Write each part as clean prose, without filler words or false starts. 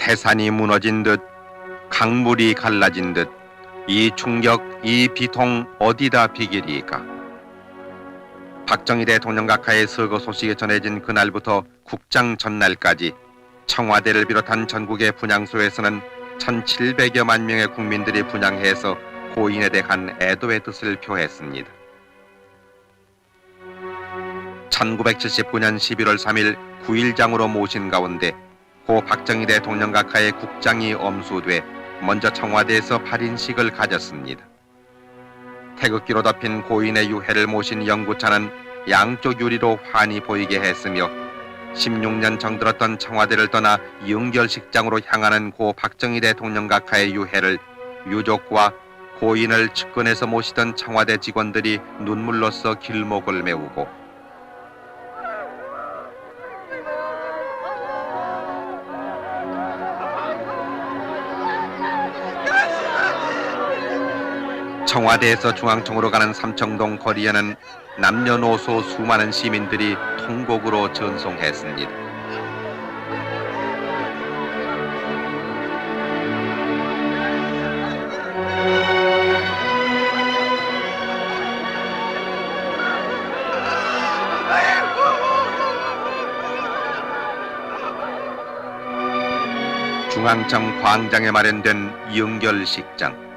태산이 무너진 듯 강물이 갈라진 듯 이 충격, 이 비통 어디다 비기리까. 박정희 대통령 각하의 서거 소식이 전해진 그날부터 국장 전날까지 청와대를 비롯한 전국의 분향소에서는 1700여만 명의 국민들이 분향해서 고인에 대한 애도의 뜻을 표했습니다. 1979년 11월 3일 9일장으로 모신 가운데 고 박정희 대통령 각하의 국장이 엄수돼 먼저 청와대에서 발인식을 가졌습니다. 태극기로 덮인 고인의 유해를 모신 영구차는 양쪽 유리로 환히 보이게 했으며 16년 정들었던 청와대를 떠나 영결식장으로 향하는 고 박정희 대통령 각하의 유해를 유족과 고인을 측근에서 모시던 청와대 직원들이 눈물로써 길목을 메우고 청와대에서 중앙청으로 가는 삼청동 거리에는 남녀노소 수많은 시민들이 통곡으로 전송했습니다. 중앙청 광장에 마련된 영결식장.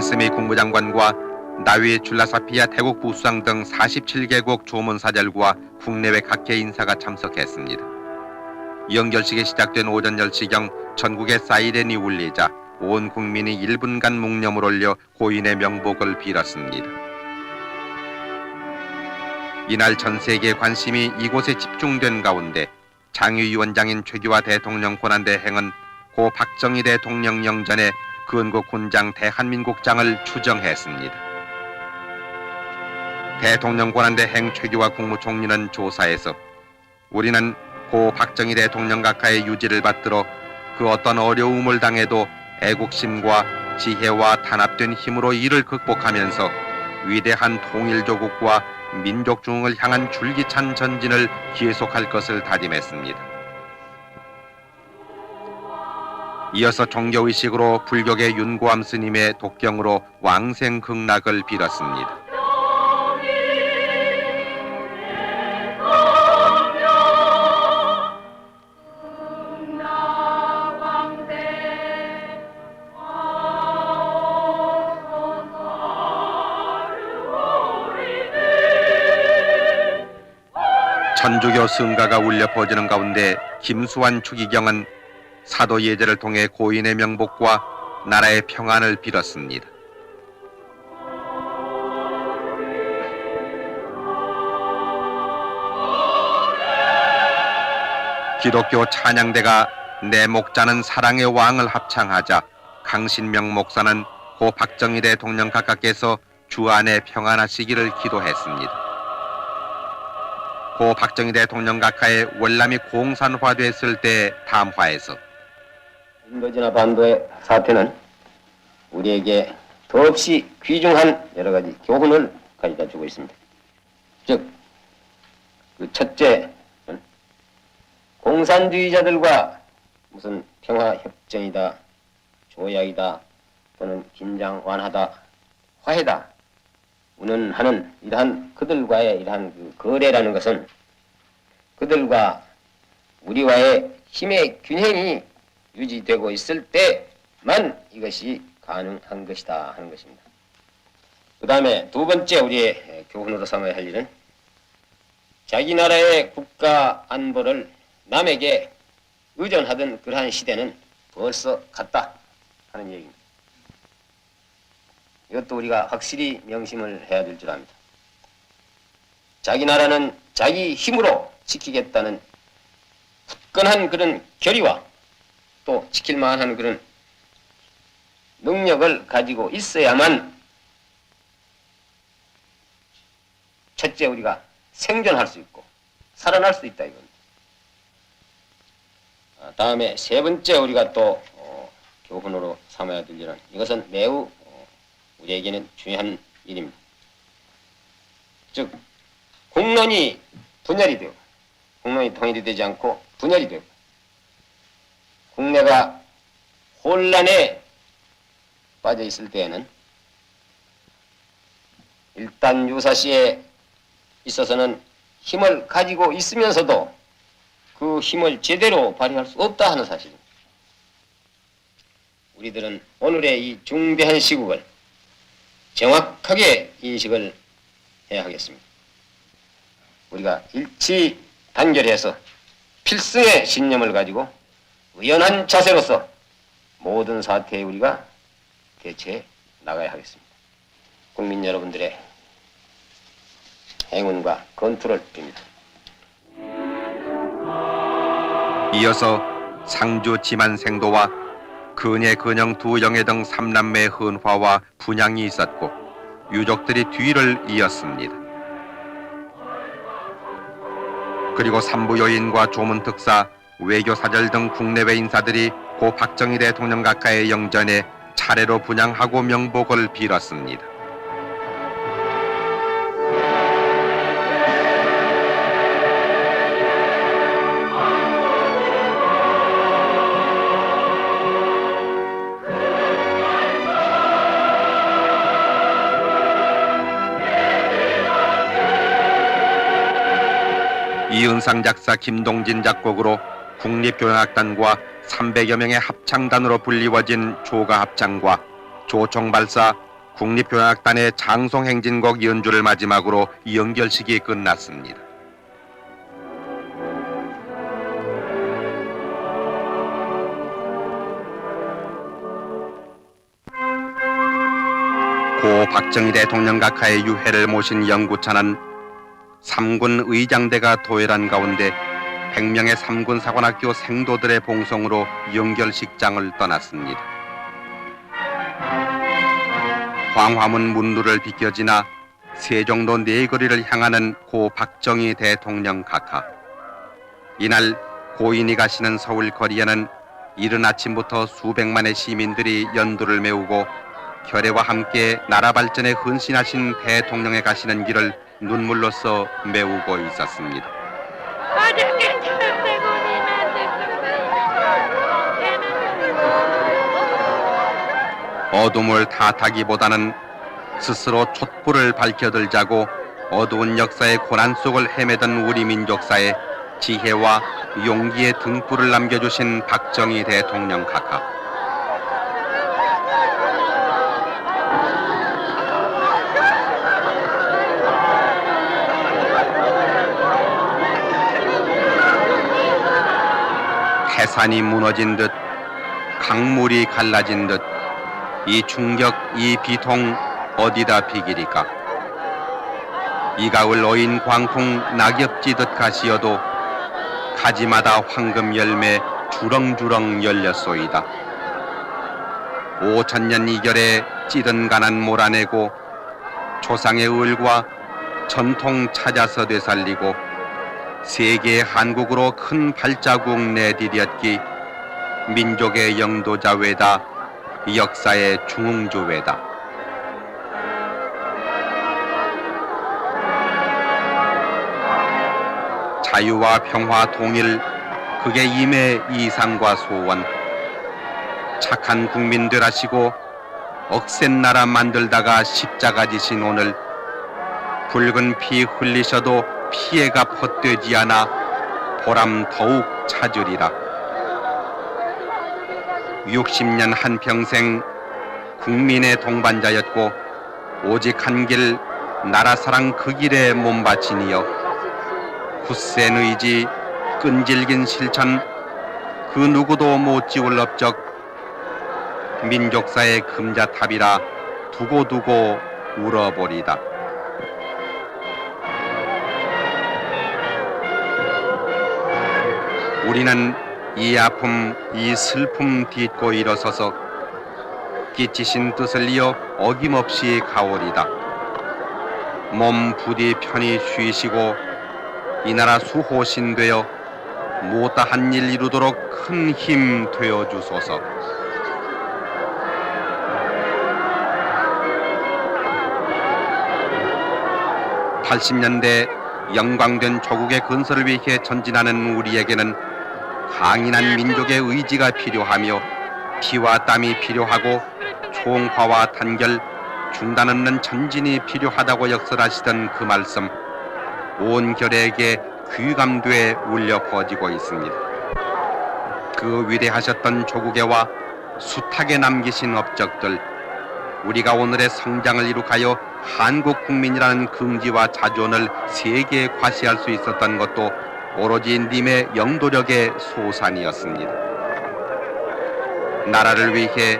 벤스미 국무장관과 나위 줄라사피아 태국 부수상 등 47개국 조문사절과 국내외 각계 인사가 참석했습니다. 영결식이 시작된 오전 10시경 전국에 사이렌이 울리자 온 국민이 1분간 묵념을 올려 고인의 명복을 빌었습니다. 이날 전 세계의 관심이 이곳에 집중된 가운데 장유위원장인 최규하 대통령 권한대행은 고 박정희 대통령 영전에 근국 군장 대한민국장을 추정했습니다. 대통령 권한대행 최규하 국무총리는 조사에서 우리는 고 박정희 대통령 각하의 유지를 받들어 그 어떤 어려움을 당해도 애국심과 지혜와 단합된 힘으로 이를 극복하면서 위대한 통일조국과 민족중흥을 향한 줄기찬 전진을 계속할 것을 다짐했습니다. 이어서 종교의식으로 불교계 윤고암 스님의 독경으로 왕생극락을 빌었습니다. 천주교 성가가 울려 퍼지는 가운데 김수환 추기경은 사도 예제를 통해 고인의 명복과 나라의 평안을 빌었습니다. 기독교 찬양대가 내 목자는 사랑의 왕을 합창하자 강신명 목사는 고 박정희 대통령 각하께서 주 안에 평안하시기를 기도했습니다. 고 박정희 대통령 각하의 월남이 공산화됐을 때 담화에서 인도지나 반도의 사태는 우리에게 더없이 귀중한 여러 가지 교훈을 가져다 주고 있습니다. 즉, 그 첫째는 공산주의자들과 무슨 평화협정이다, 조약이다, 또는 긴장 완화다, 화해다, 운운하는 이러한 그들과의 이러한 그 거래라는 것은 그들과 우리와의 힘의 균형이 유지되고 있을 때만 이것이 가능한 것이다 하는 것입니다. 그 다음에 두 번째 우리의 교훈으로 삼아야 할 일은 자기 나라의 국가 안보를 남에게 의존하던 그러한 시대는 벌써 갔다 하는 얘기입니다. 이것도 우리가 확실히 명심을 해야 될 줄 압니다. 자기 나라는 자기 힘으로 지키겠다는 굳건한 그런 결의와 또 지킬 만한 그런 능력을 가지고 있어야만 첫째 우리가 생존할 수 있고 살아날 수 있다 이겁니다. 다음에 세 번째 우리가 또 교훈으로 삼아야 될 일은 이것은 매우 우리에게는 중요한 일입니다. 즉 국론이 분열이 되고 국론이 통일이 되지 않고 분열이 되고 국내가 혼란에 빠져 있을 때에는 일단 유사시에 있어서는 힘을 가지고 있으면서도 그 힘을 제대로 발휘할 수 없다 하는 사실입니다. 우리들은 오늘의 이 중대한 시국을 정확하게 인식을 해야 하겠습니다. 우리가 일치 단결해서 필승의 신념을 가지고 의연한 자세로서 모든 사태에 우리가 대처해 나가야 하겠습니다. 국민 여러분들의 행운과 건투를 빕니다. 이어서 상주 지만생도와 근예 근영 두 영예 등 삼남매의 헌화와 분향이 있었고 유족들이 뒤를 이었습니다. 그리고 삼부요인과 조문특사, 외교사절 등 국내외 인사들이 고 박정희 대통령 각하의 영전에 차례로 분향하고 명복을 빌었습니다. 이은상 작사 김동진 작곡으로 국립교향악단과 300여 명의 합창단으로 불리워진 조가합창과 조총발사 국립교향악단의 장송행진곡 연주를 마지막으로 연결식이 끝났습니다. 고 박정희 대통령 각하의 유해를 모신 영구차는 3군 의장대가 도열한 가운데 100명의 3군 사관학교 생도들의 봉송으로 연결식장을 떠났습니다. 광화문 문루를 비껴지나 세종로 내거리를 향하는 고 박정희 대통령 각하. 이날 고인이 가시는 서울 거리에는 이른 아침부터 수백만의 시민들이 연두를 메우고 결의와 함께 나라 발전에 헌신하신 대통령의 가시는 길을 눈물로써 메우고 있었습니다. 어둠을 탓하기보다는 스스로 촛불을 밝혀들자고 어두운 역사의 고난 속을 헤매던 우리 민족사에 지혜와 용기의 등불을 남겨주신 박정희 대통령 각하. 태산이 무너진 듯 강물이 갈라진 듯 이 충격, 이 비통 어디다 비기리까. 이 가을 어인 광풍 낙엽지듯 가시어도 가지마다 황금 열매 주렁주렁 열렸소이다. 5000년 이결에 찌든 가난 몰아내고 조상의 을과 전통 찾아서 되살리고 세계의 한국으로 큰 발자국 내디뎠기 민족의 영도자 외다 역사의 중흥주 외다. 자유와 평화 통일 그게 임의 이상과 소원. 착한 국민들 하시고 억센 나라 만들다가 십자가 지신 오늘 붉은 피 흘리셔도 피해가 헛되지 않아 보람 더욱 찾으리라. 60년 한평생 국민의 동반자였고 오직 한 길 나라사랑 그 길에 몸바치니여 굳센 의지 끈질긴 실천 그 누구도 못 지울 업적 민족사의 금자탑이라 두고두고 울어버리다. 우리는 이 아픔, 이 슬픔 딛고 일어서서 끼치신 뜻을 이어 어김없이 가오리다. 몸 부디 편히 쉬시고 이 나라 수호신 되어 못다한 일 이루도록 큰 힘 되어 주소서. 80년대 영광된 조국의 건설을 위해 전진하는 우리에게는 강인한 민족의 의지가 필요하며 피와 땀이 필요하고 총화와 단결, 중단 없는 전진이 필요하다고 역설하시던 그 말씀, 온 결에게 귀감되어 울려 퍼지고 있습니다. 그 위대하셨던 조국에와 숱하게 남기신 업적들, 우리가 오늘의 성장을 이룩하여 한국 국민이라는 긍지와 자존을 세계에 과시할 수 있었던 것도 오로지 님의 영도력의 소산이었습니다. 나라를 위해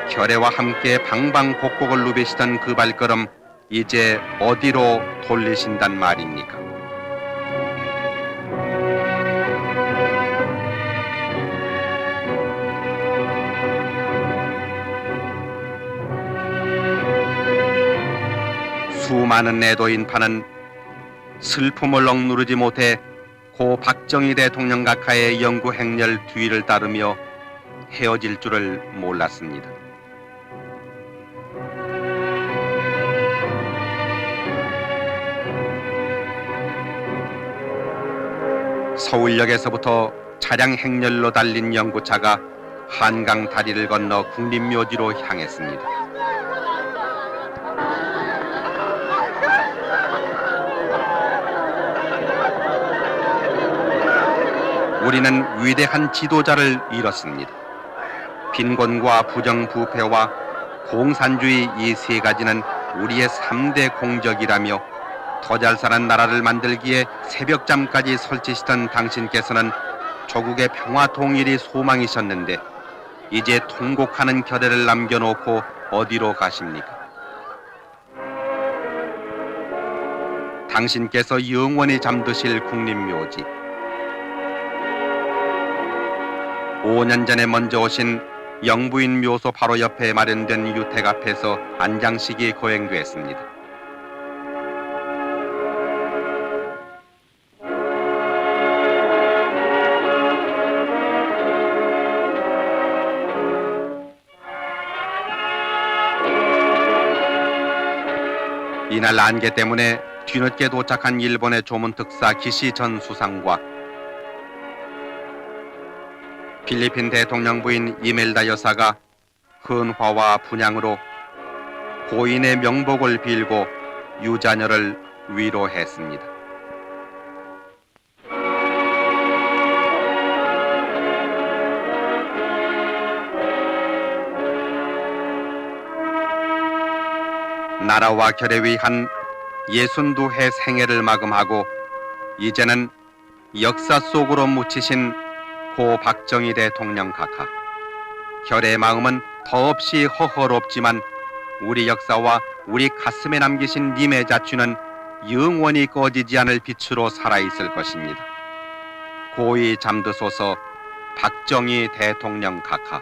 결애와 함께 방방곡곡을 누비시던 그 발걸음, 이제 어디로 돌리신단 말입니까? 수많은 애도 인파는 슬픔을 억누르지 못해 고 박정희 대통령 각하의 영구 행렬 뒤를 따르며 헤어질 줄을 몰랐습니다. 서울역에서부터 차량 행렬로 달린 연구차가 한강 다리를 건너 국립묘지로 향했습니다. 우리는 위대한 지도자를 잃었습니다. 빈곤과 부정부패와 공산주의 이 세 가지는 우리의 3대 공적이라며 더 잘 사는 나라를 만들기에 새벽잠까지 설치시던 당신께서는 조국의 평화 통일이 소망이셨는데 이제 통곡하는 결의를 남겨놓고 어디로 가십니까? 당신께서 영원히 잠드실 국립묘지, 5년 전에 먼저 오신 영부인 묘소 바로 옆에 마련된 유택 앞에서 안장식이 거행됐습니다. 이날 안개 때문에 뒤늦게 도착한 일본의 조문특사 기시 전 수상과 필리핀 대통령 부인 이멜다 여사가 헌화와 분향으로 고인의 명복을 빌고 유자녀를 위로했습니다. 나라와 결에 위한 62해 생애를 마감하고 이제는 역사 속으로 묻히신 고 박정희 대통령 각하, 결의 마음은 더없이 허허롭지만 우리 역사와 우리 가슴에 남기신 님의 자취는 영원히 꺼지지 않을 빛으로 살아있을 것입니다. 고이 잠드소서 박정희 대통령 각하.